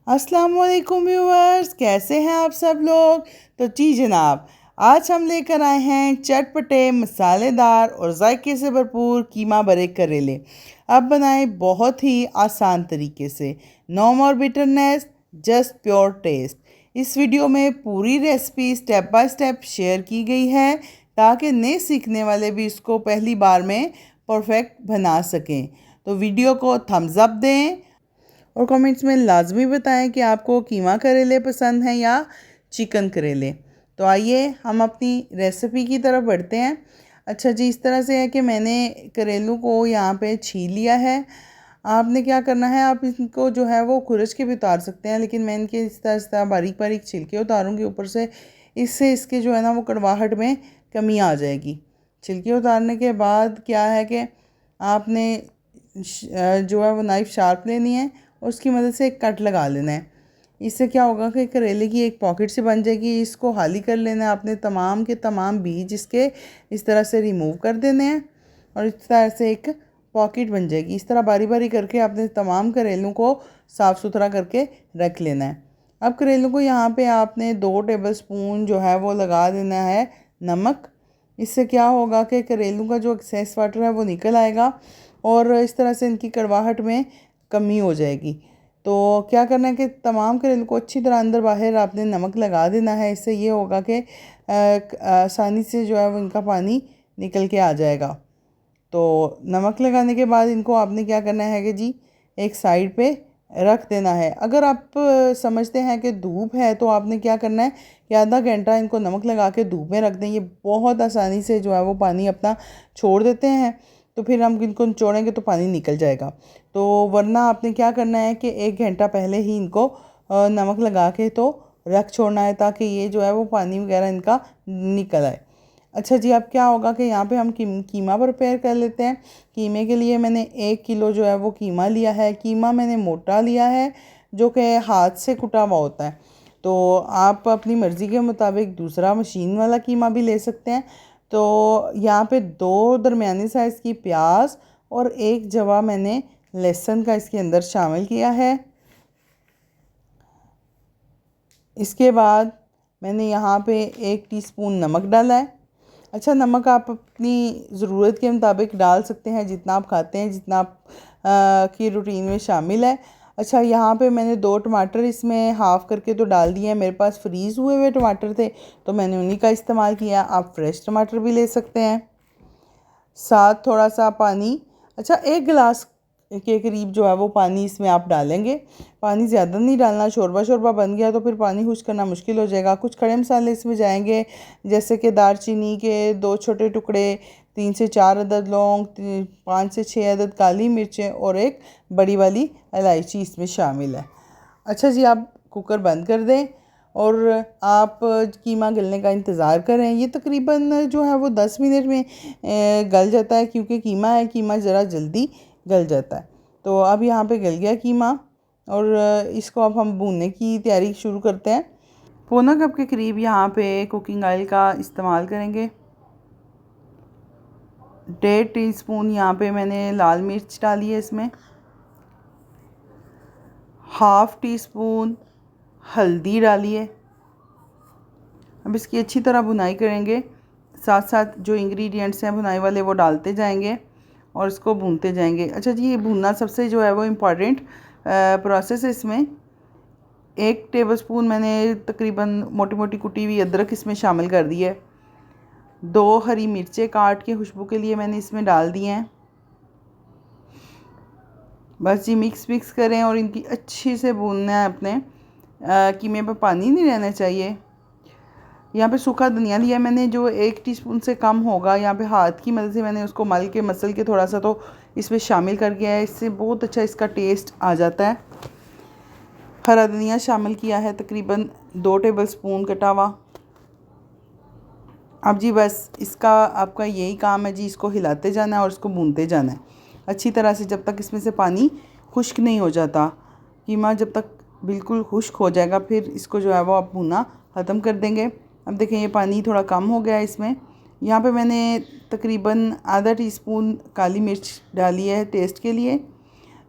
अस्सलाम वालेकुम व्यूवर्स, कैसे हैं आप सब लोग। तो जी जनाब, आज हम लेकर आए हैं चटपटे मसालेदार और जायके से भरपूर कीमा बरे करेले। अब बनाएं बहुत ही आसान तरीके से। नो मोर बिटरनेस, जस्ट प्योर टेस्ट। इस वीडियो में पूरी recipe step by step share की गई है ताकि नए सीखने वाले भी इसको पहली बार में परफेक्ट बना सकें। तो वीडियो को थम्स अप दें और कमेंट्स में लाजमी बताएं कि आपको कीमा करेले पसंद हैं या चिकन करेले। तो आइए हम अपनी रेसिपी की तरफ बढ़ते हैं। अच्छा जी, इस तरह से है कि मैंने करेलों को यहाँ पे छील लिया है। आपने क्या करना है, आप इनको जो है वो खुरच के भी उतार सकते हैं, लेकिन मैं इनके इस तरह बारीक बारीक छिलके उतारूँगी ऊपर से। इससे इसके जो है ना वो कड़वाहट में कमी आ जाएगी। छिलके उतारने के बाद क्या है कि आपने जो है वो नाइफ़ शार्प लेनी है और उसकी मदद से एक कट लगा लेना है। इससे क्या होगा कि करेले की एक पॉकेट सी बन जाएगी। इसको खाली कर लेना है, आपने तमाम के तमाम बीज इसके इस तरह से रिमूव कर देने हैं और इस तरह से एक पॉकेट बन जाएगी। इस तरह बारी बारी करके आपने तमाम करेलों को साफ़ सुथरा करके रख लेना है। अब करेलों को यहाँ पे आपने 2 टेबलस्पून जो है वो लगा देना है नमक। इससे क्या होगा कि करेलों का जो एक्सेस वाटर है वो निकल आएगा और इस तरह से इनकी कड़वाहट में कमी हो जाएगी। तो क्या करना है कि तमाम करेलों को अच्छी तरह अंदर बाहर आपने नमक लगा देना है। इससे ये होगा कि आसानी से जो है वो इनका पानी निकल के आ जाएगा। तो नमक लगाने के बाद इनको आपने क्या करना है कि जी एक साइड पे रख देना है। अगर आप समझते हैं कि धूप है तो आपने क्या करना है कि आधा घंटा इनको नमक लगा के धूप में रख दें। ये बहुत आसानी से जो है वो पानी अपना छोड़ देते हैं। तो फिर हम इनको निचोड़ेंगे तो पानी निकल जाएगा। तो वरना आपने क्या करना है कि 1 घंटा पहले ही इनको नमक लगा के तो रख छोड़ना है ताकि ये जो है वो पानी वगैरह इनका निकल आए। अच्छा जी, अब क्या होगा कि यहाँ पे हम कीमा प्रिपेयर कर लेते हैं। कीमे के लिए मैंने 1 किलो जो है वो कीमा लिया है। कीमा मैंने मोटा लिया है जो कि हाथ से कुटा हुआ होता है। तो आप अपनी मर्ज़ी के मुताबिक दूसरा मशीन वाला कीमा भी ले सकते हैं। तो यहाँ पे 2 दरमियानी साइज़ की प्याज और 1 जवा मैंने लहसुन का इसके अंदर शामिल किया है। इसके बाद मैंने यहाँ पे 1 टीस्पून नमक डाला है। अच्छा, नमक आप अपनी ज़रूरत के मुताबिक डाल सकते हैं, जितना आप खाते हैं, जितना आप की रूटीन में शामिल है। अच्छा, यहाँ पे मैंने 2 टमाटर इसमें हाफ़ करके तो डाल दिए हैं। मेरे पास फ्रीज़ हुए टमाटर थे तो मैंने उन्हीं का इस्तेमाल किया। आप फ्रेश टमाटर भी ले सकते हैं। साथ थोड़ा सा पानी, अच्छा 1 गिलास के करीब जो है वो पानी इसमें आप डालेंगे। पानी ज़्यादा नहीं डालना, शोरबा शोरबा बन गया तो फिर पानी खुश करना मुश्किल हो जाएगा। कुछ खड़े मसाले इसमें जाएंगे, जैसे कि दालचीनी के 2 छोटे टुकड़े, 3 से 4 अदद लौंग, 5 से 6 अदद काली मिर्चें और 1 बड़ी वाली इलायची इसमें शामिल है। अच्छा जी, आप कुकर बंद कर दें और आप कीमा गलने का इंतज़ार करें। ये तकरीबन जो है वो 10 मिनट में गल जाता है, क्योंकि कीमा है, कीमा ज़रा जल्दी गल जाता है। तो अब यहाँ पे गल गया कीमा और इसको अब हम भूनने की तैयारी शुरू करते हैं। पौना कप के करीब यहाँ पे कुकिंग ऑयल का इस्तेमाल करेंगे। 1.5 टीस्पून यहाँ पे मैंने लाल मिर्च डाली है इसमें। हाफ़ टी स्पून हल्दी डालिए। अब इसकी अच्छी तरह भुनाई करेंगे। साथ साथ जो इंग्रेडिएंट्स हैं भुनाई वाले वो डालते जाएंगे और इसको भूनते जाएंगे। अच्छा जी, ये भूनना सबसे जो है वो इम्पॉर्टेंट प्रोसेस है। इसमें 1 टेबलस्पून मैंने तकरीबन मोटी मोटी कुटी हुई अदरक इसमें शामिल कर दी है। 2 हरी मिर्चें काट के खुशबू के लिए मैंने इसमें डाल दी हैं। बस जी मिक्स करें और इनकी अच्छी से भूनना है अपने। कीमे पर पानी नहीं रहना चाहिए। यहाँ पे सूखा धनिया लिया मैंने जो 1 टीस्पून से कम होगा। यहाँ पे हाथ की मदद से मैंने उसको मसल के थोड़ा सा तो इसमें शामिल कर दिया है। इससे बहुत अच्छा इसका टेस्ट आ जाता है। हरा धनिया शामिल किया है तकरीबन 2 टेबलस्पून कटा हुआ। अब जी बस इसका आपका यही काम है जी, इसको हिलाते जाना है और इसको भूनते जाना है अच्छी तरह से जब तक इसमें से पानी खुश्क नहीं हो जाता। कीमा जब तक बिल्कुल खुश्क हो जाएगा फिर इसको जो है वो आप भूना ख़त्म कर देंगे। अब देखें ये पानी थोड़ा कम हो गया है इसमें। यहाँ पे मैंने तकरीबन आधा टीस्पून काली मिर्च डाली है टेस्ट के लिए।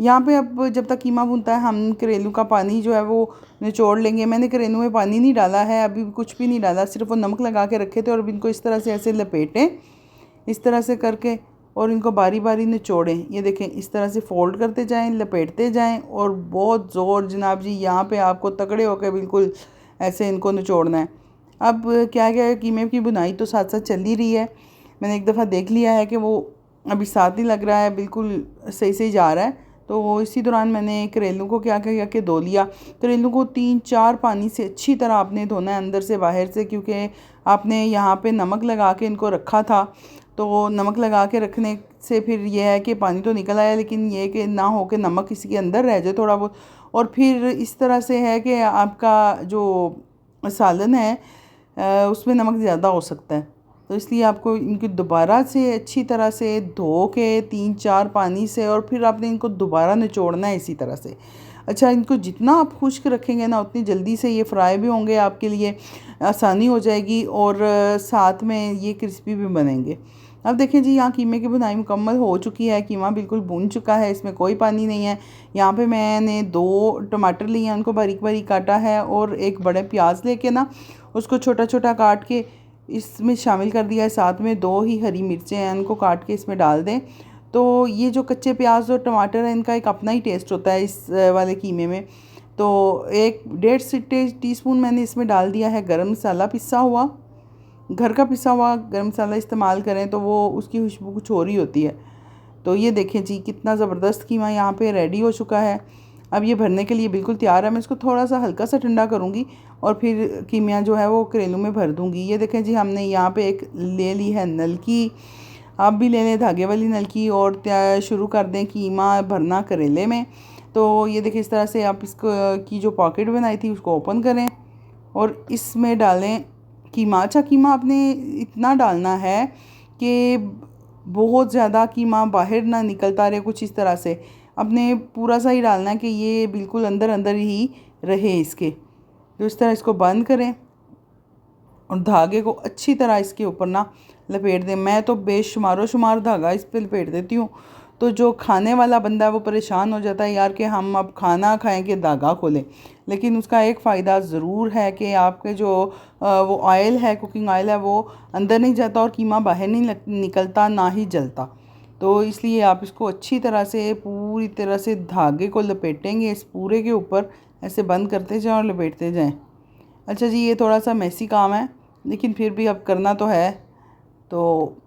यहाँ पे अब जब तक कीमा भूनता है हम करेलू का पानी जो है वो निचोड़ लेंगे। मैंने करेलू में पानी नहीं डाला है, अभी कुछ भी नहीं डाला, सिर्फ वो नमक लगा के रखे थे और अब इनको इस तरह से ऐसे लपेटें, इस तरह से करके, और इनको बारी बारी निचोड़ें। ये देखें, इस तरह से फ़ोल्ड करते जाएं, लपेटते जाएं और बहुत ज़ोर जनाब जी यहाँ पे आपको तगड़े होकर बिल्कुल ऐसे इनको निचोड़ना है। अब क्या है, कीमे की बुनाई तो साथ साथ चल ही रही है। मैंने एक दफ़ा देख लिया है कि वो अभी साथ ही लग रहा है, बिल्कुल सही सही जा रहा है। तो वो इसी दौरान मैंने करेलू को क्या किया कि धो लिया। करेलू को 3-4 पानी से अच्छी तरह आपने धोना है, अंदर से बाहर से, क्योंकि आपने यहाँ पे नमक लगा के इनको रखा था। तो नमक लगा के रखने से फिर यह है कि पानी तो निकल आया, लेकिन ये कि ना हो कि नमक किसी के अंदर रह जाए थोड़ा बहुत। और फिर इस तरह से है कि आपका जो सालन है उसमें नमक ज़्यादा हो सकता है। तो इसलिए आपको इनकी दोबारा से अच्छी तरह से धो के 3-4 पानी से, और फिर आपने इनको दोबारा निचोड़ना है इसी तरह से। अच्छा, इनको जितना आप खुश्क रखेंगे ना उतनी जल्दी से ये फ्राई भी होंगे, आपके लिए आसानी हो जाएगी और साथ में ये क्रिस्पी भी बनेंगे। अब देखें जी, यहाँ कीमे की बुनाई मुकम्मल हो चुकी है, कीमा बिल्कुल भून चुका है, इसमें कोई पानी नहीं है। यहाँ पे मैंने 2 टमाटर लिए हैं, उनको बारीक बारीक काटा है, और एक बड़े प्याज लेके ना उसको छोटा छोटा काट के इसमें शामिल कर दिया है। साथ में 2 ही हरी मिर्चें हैं, उनको काट के इसमें डाल दें। तो ये जो कच्चे प्याज और टमाटर है, इनका एक अपना ही टेस्ट होता है इस वाले कीमे में। तो 1-1.5 टीस्पून मैंने इसमें डाल दिया है गरम मसाला, पिसा हुआ, घर का पिसा हुआ गरम मसाला इस्तेमाल करें तो वो उसकी खुशबू कुछ और ही होती है। तो ये देखें जी, कितना ज़बरदस्त कीमा यहाँ पे रेडी हो चुका है। अब ये भरने के लिए बिल्कुल तैयार है। मैं इसको थोड़ा सा हल्का सा ठंडा करूँगी और फिर कीमिया जो है वो करेलू में भर दूँगी। ये देखें जी, हमने यहाँ पे एक ले ली है नलकी, आप भी ले लें धागे वाली नलकी, और शुरू कर दें कीमा भरना करेले में। तो ये देखिए, इस तरह से आप इसको की जो पॉकेट बनाई थी उसको ओपन करें और इसमें डालें कीमा। अच्छा, कीमा आपने इतना डालना है कि बहुत ज़्यादा कीमा बाहर ना निकलता रहे, कुछ इस तरह से आपने पूरा सा ही डालना है कि ये बिल्कुल अंदर अंदर ही रहे इसके। तो इस तरह इसको बंद करें और धागे को अच्छी तरह इसके ऊपर ना लपेट दें। मैं तो बेशुमारो शुमार धागा इस पर लपेट देती हूँ। तो जो खाने वाला बंदा है वो परेशान हो जाता है यार कि हम अब खाना खाएं कि धागा खोलें। लेकिन उसका एक फ़ायदा ज़रूर है कि आपके जो वो ऑयल है, कुकिंग ऑयल है, वो अंदर नहीं जाता और कीमा बाहर नहीं निकलता, ना ही जलता। तो इसलिए आप इसको अच्छी तरह से पूरी तरह से धागे को लपेटेंगे इस पूरे के ऊपर, ऐसे बंद करते जाएं और लपेटते जाएं। अच्छा जी, ये थोड़ा सा मैसी काम है, लेकिन फिर भी अब करना तो है। तो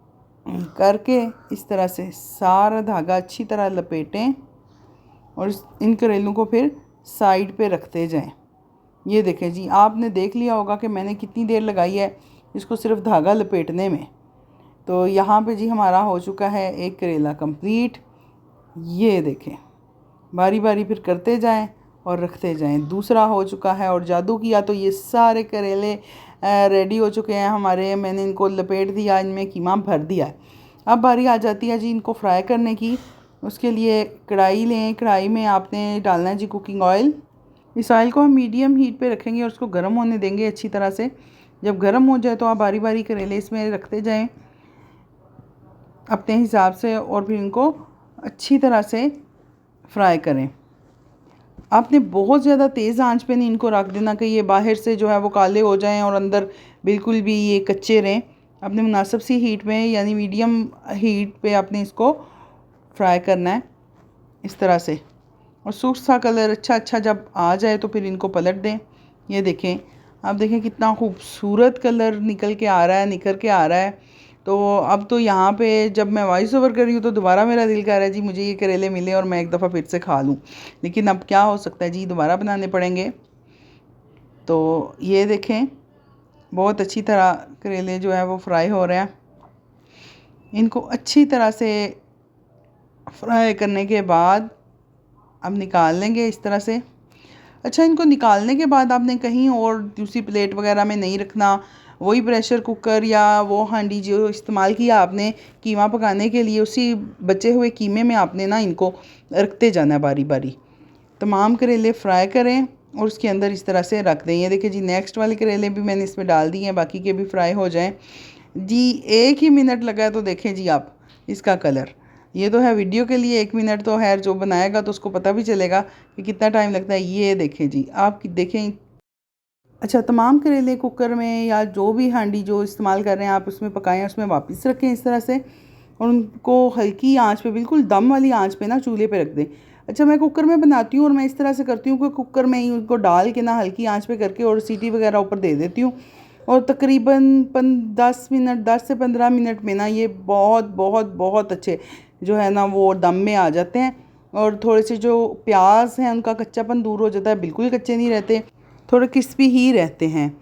करके इस तरह से सारा धागा अच्छी तरह लपेटें और इन करेलों को फिर साइड पे रखते जाएं। ये देखें जी, आपने देख लिया होगा कि मैंने कितनी देर लगाई है इसको सिर्फ धागा लपेटने में। तो यहाँ पे जी हमारा हो चुका है एक करेला कंप्लीट। ये देखें, बारी बारी फिर करते जाएं और रखते जाएं। दूसरा हो चुका है और जादू किया तो ये सारे करेले रेडी हो चुके हैं हमारे। मैंने इनको लपेट दिया, इनमें कीमा भर दिया है। अब बारी आ जाती है जी इनको फ्राई करने की। उसके लिए कढ़ाई लें, कढ़ाई में आपने डालना है जी कुकिंग ऑयल। इस ऑयल को हम मीडियम हीट पे रखेंगे और उसको गर्म होने देंगे अच्छी तरह से। जब गर्म हो जाए तो आप बारी बारी करेले इसमें रखते जाएं अपने हिसाब से और फिर इनको अच्छी तरह से फ्राई करें। आपने बहुत ज़्यादा तेज़ आंच पे नहीं इनको रख देना कि ये बाहर से जो है वो काले हो जाएं और अंदर बिल्कुल भी ये कच्चे रहें। आपने मुनासिब सी हीट में यानी मीडियम हीट पे आपने इसको फ्राई करना है इस तरह से। और सूख सा कलर अच्छा जब आ जाए तो फिर इनको पलट दें। ये देखें, आप देखें कितना खूबसूरत कलर निकल के आ रहा है, निखर के आ रहा है। तो अब तो यहाँ पे जब मैं वॉइस ओवर कर रही हूँ तो दोबारा मेरा दिल कर रहा है जी मुझे ये करेले मिले और मैं एक दफ़ा फिर से खा लूँ, लेकिन अब क्या हो सकता है जी, दोबारा बनाने पड़ेंगे। तो ये देखें, बहुत अच्छी तरह करेले जो है वो फ्राई हो रहे हैं। इनको अच्छी तरह से फ्राई करने के बाद अब निकाल लेंगे इस तरह से। अच्छा, इनको निकालने के बाद आपने कहीं और दूसरी प्लेट वगैरह में नहीं रखना। वही प्रेशर कुकर या वो हांडी जो इस्तेमाल किया आपने कीमा पकाने के लिए, उसी बचे हुए कीमे में आपने ना इनको रखते जाना है बारी बारी। तमाम करेले फ्राई करें और उसके अंदर इस तरह से रख दें। ये देखिए जी, नेक्स्ट वाले करेले भी मैंने इसमें डाल दिए हैं, बाकी के भी फ्राई हो जाएं जी। 1 ही मिनट लगा है तो देखें जी आप इसका कलर। ये तो है वीडियो के लिए 1 मिनट, तो खैर जो बनाएगा तो उसको पता भी चलेगा कि कितना टाइम लगता है। ये देखें जी, आप देखें। अच्छा, तमाम करेले कुकर में या जो भी हांडी जो इस्तेमाल कर रहे हैं आप उसमें पकाएं, उसमें वापस रखें इस तरह से, और उनको हल्की आंच पे, बिल्कुल दम वाली आंच पे ना चूल्हे पे रख दें। अच्छा, मैं कुकर में बनाती हूँ और मैं इस तरह से करती हूँ कि कुकर में ही उनको डाल के ना हल्की आंच पे करके और सीटी वगैरह ऊपर दे देती हूँ, और तकरीबन 10 मिनट, 10 से 15 मिनट में ना ये बहुत बहुत बहुत अच्छे जो है ना वो दम में आ जाते हैं। और थोड़े से जो प्याज हैं उनका कच्चापन दूर हो जाता है, बिल्कुल कच्चे नहीं रहते, थोड़े क्रिस्पी ही रहते हैं।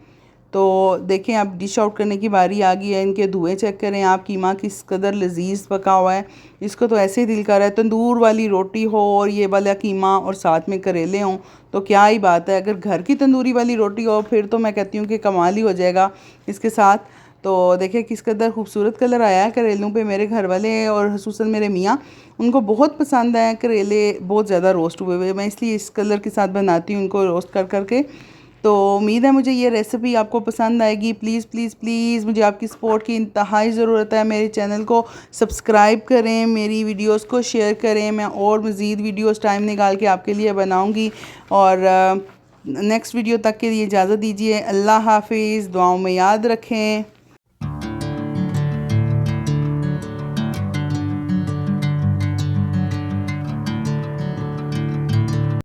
तो देखें, अब डिश आउट करने की बारी आ गई है। इनके धुएँ चेक करें आप, कीमा किस कदर लजीज पका हुआ है। इसको तो ऐसे ही दिल कर रहा है तंदूर वाली रोटी हो और ये वाला कीमा और साथ में करेले हों तो क्या ही बात है। अगर घर की तंदूरी वाली रोटी हो फिर तो मैं कहती हूँ कि कमाल ही हो जाएगा इसके साथ। तो देखिए किस कदर खूबसूरत कलर आया है करेलों पे। मेरे घर वाले और खसूसन मेरे मियाँ, उनको बहुत पसंद है करेले, बहुत ज़्यादा रोस्ट हुए हुए। मैं इसलिए इस कलर के साथ बनाती हूँ इनको रोस्ट कर करके। तो उम्मीद है मुझे ये रेसिपी आपको पसंद आएगी। प्लीज़ प्लीज़ प्लीज़ मुझे आपकी सपोर्ट की इंतहाई ज़रूरत है। मेरे चैनल को सब्सक्राइब करें, मेरी वीडियोस को शेयर करें। मैं और मज़ीद वीडियोस टाइम निकाल के आपके लिए बनाऊंगी। और नेक्स्ट वीडियो तक के लिए इजाज़त दीजिए। अल्लाह हाफिज़, दुआओं में याद रखें।